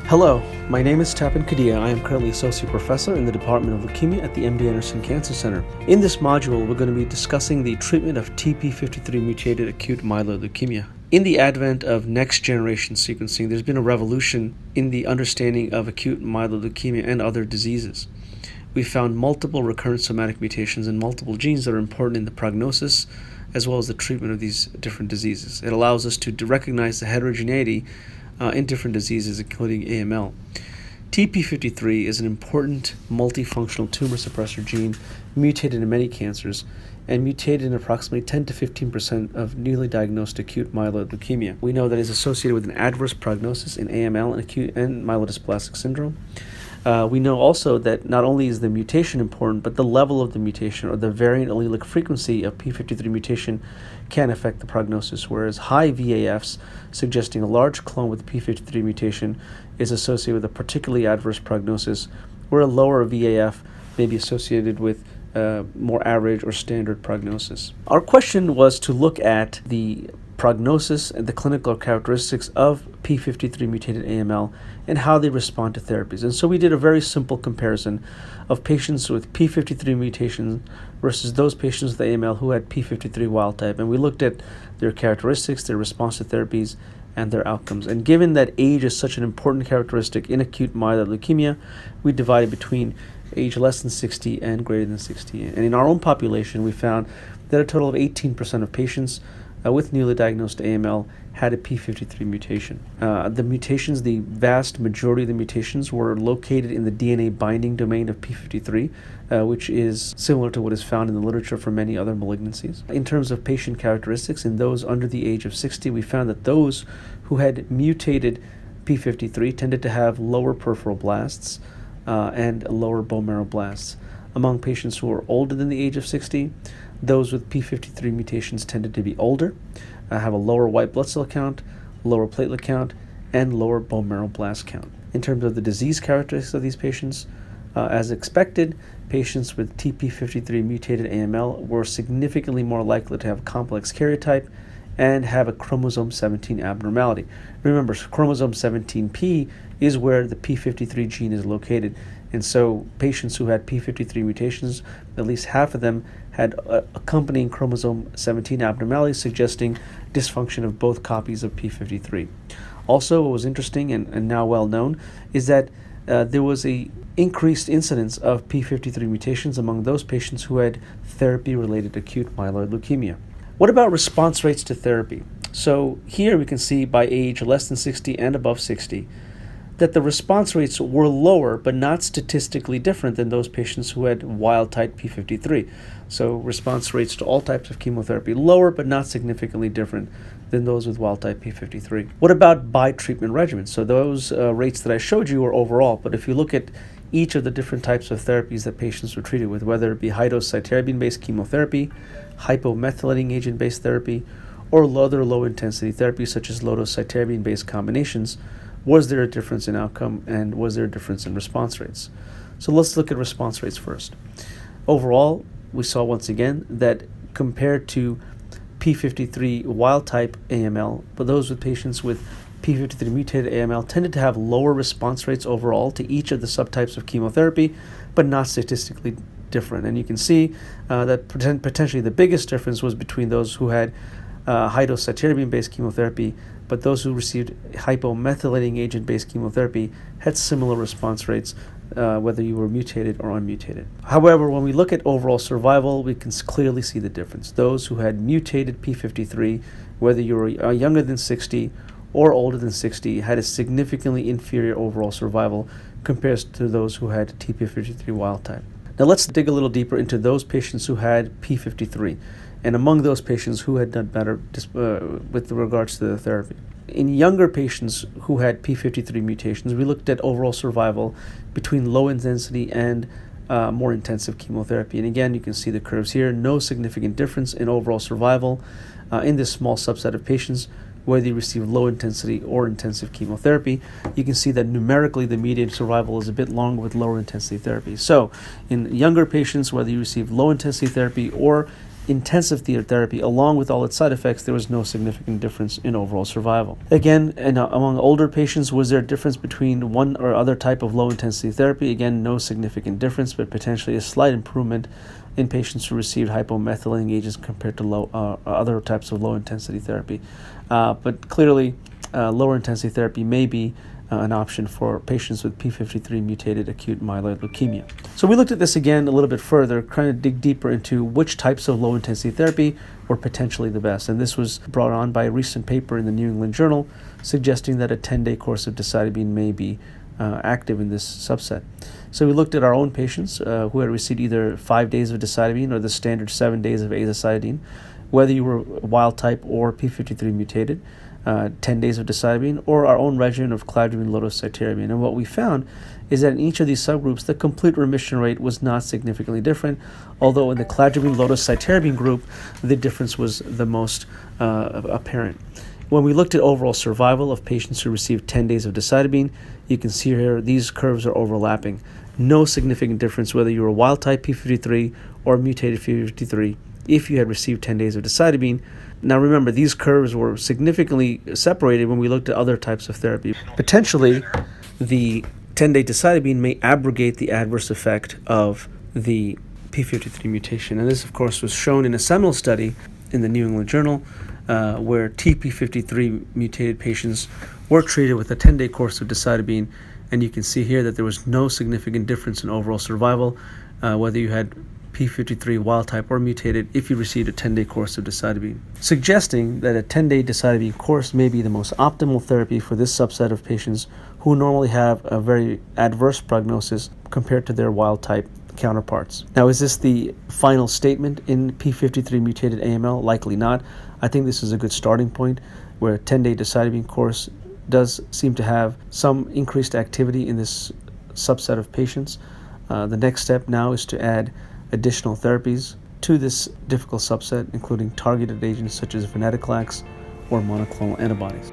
Hello, my name is Tapan Kadia. I am currently Associate Professor in the Department of Leukemia at the MD Anderson Cancer Center. In this module, we're going to be discussing the treatment of TP53-Mutated acute myeloid leukemia. In the advent of next-generation sequencing, there's been a revolution in the understanding of acute myeloid leukemia and other diseases. We found multiple recurrent somatic mutations in multiple genes that are important in the prognosis as well as the treatment of these different diseases. It allows us to recognize the heterogeneity in different diseases, including AML. TP53 is an important multifunctional tumor suppressor gene mutated in many cancers and mutated in approximately 10 to 15% of newly diagnosed acute myeloid leukemia. We know that it is associated with an adverse prognosis in AML and acute and myelodysplastic syndrome. We know also that not only is the mutation important, but the level of the mutation or the variant allelic frequency of p53 mutation can affect the prognosis, whereas high VAFs, suggesting a large clone with p53 mutation, is associated with a particularly adverse prognosis, where a lower VAF may be associated with more average or standard prognosis. Our question was to look at the prognosis and the clinical characteristics of p53 mutated AML and how they respond to therapies. And so we did a very simple comparison of patients with p53 mutations versus those patients with AML who had p53 wild type. And we looked at their characteristics, their response to therapies, and their outcomes. And given that age is such an important characteristic in acute myeloid leukemia, we divided between age less than 60 and greater than 60. And in our own population, we found that a total of 18% of patients with newly diagnosed AML had a p53 mutation. The vast majority of the mutations were located in the DNA binding domain of p53, which is similar to what is found in the literature for many other malignancies. In terms of patient characteristics, in those under the age of 60, we found that those who had mutated p53 tended to have lower peripheral blasts and lower bone marrow blasts. Among patients who were older than the age of 60, those with p53 mutations tended to be older, have a lower white blood cell count, lower platelet count, and lower bone marrow blast count. In terms of the disease characteristics of these patients, as expected, patients with TP53 mutated AML were significantly more likely to have a complex karyotype and have a chromosome 17 abnormality. Remember, chromosome 17p is where the p53 gene is located. And so patients who had p53 mutations, at least half of them had accompanying chromosome 17 abnormalities, suggesting dysfunction of both copies of p53. Also, what was interesting and now well known is that there was a increased incidence of p53 mutations among those patients who had therapy-related acute myeloid leukemia. What about response rates to therapy? So here we can see by age less than 60 and above 60 that the response rates were lower but not statistically different than those patients who had wild-type p53. So response rates to all types of chemotherapy lower but not significantly different than those with wild-type p53. What about by-treatment regimens? So those rates that I showed you are overall, but if you look at each of the different types of therapies that patients were treated with, whether it be high-dose cytarabine-based chemotherapy, hypomethylating agent-based therapy, or other low-intensity therapies such as low-dose cytarabine-based combinations, was there a difference in outcome and was there a difference in response rates? So let's look at response rates first. Overall, we saw once again that compared to p53 wild-type AML, but those with patients with p53 mutated AML tended to have lower response rates overall to each of the subtypes of chemotherapy, but not statistically different. And you can see that potentially the biggest difference was between those who had high-dose cytarabine-based chemotherapy, but those who received hypomethylating agent-based chemotherapy had similar response rates, whether you were mutated or unmutated. However, when we look at overall survival, we can clearly see the difference. Those who had mutated p53, whether you were younger than 60 or older than 60, had a significantly inferior overall survival compared to those who had TP53 wild type. Now let's dig a little deeper into those patients who had p53. And among those patients who had done better with regards to the therapy. In younger patients who had p53 mutations, we looked at overall survival between low intensity and more intensive chemotherapy. And again, you can see the curves here. No significant difference in overall survival in this small subset of patients, whether you receive low intensity or intensive chemotherapy. You can see that numerically the median survival is a bit longer with lower intensity therapy. So in younger patients, whether you receive low intensity therapy or intensive therapy, along with all its side effects, there was no significant difference in overall survival. Again, among older patients, was there a difference between one or other type of low-intensity therapy? Again, no significant difference, but potentially a slight improvement in patients who received hypomethylating agents compared to other types of low-intensity therapy. But clearly, lower intensity therapy may be an option for patients with P53-mutated acute myeloid leukemia. So we looked at this again a little bit further, trying to dig deeper into which types of low-intensity therapy were potentially the best. And this was brought on by a recent paper in the New England Journal suggesting that a 10-day course of decitabine may be active in this subset. So we looked at our own patients who had received either 5 days of decitabine or the standard 7 days of azacitidine, whether you were wild type or P53 mutated, 10 days of decitabine, or our own regimen of cladribine, low-dose cytarabine. And what we found is that in each of these subgroups, the complete remission rate was not significantly different, although in the cladribine, low-dose cytarabine group, the difference was the most apparent. When we looked at overall survival of patients who received 10 days of decitabine, you can see here these curves are overlapping. No significant difference whether you were wild type P53 or mutated P53 if you had received 10 days of decitabine. Now remember, these curves were significantly separated when we looked at other types of therapy. Potentially, the 10-day decitabine may abrogate the adverse effect of the P53 mutation. And this, of course, was shown in a seminal study in the New England Journal where TP53 mutated patients were treated with a 10-day course of decitabine. And you can see here that there was no significant difference in overall survival, whether you had P53 wild type or mutated if you received a 10-day course of decitabine, suggesting that a 10-day decitabine course may be the most optimal therapy for this subset of patients who normally have a very adverse prognosis compared to their wild type counterparts. Now, is this the final statement in P53 mutated AML? Likely not. I think this is a good starting point where a 10-day decitabine course does seem to have some increased activity in this subset of patients. The next step now is to add additional therapies to this difficult subset, including targeted agents such as venetoclax or monoclonal antibodies.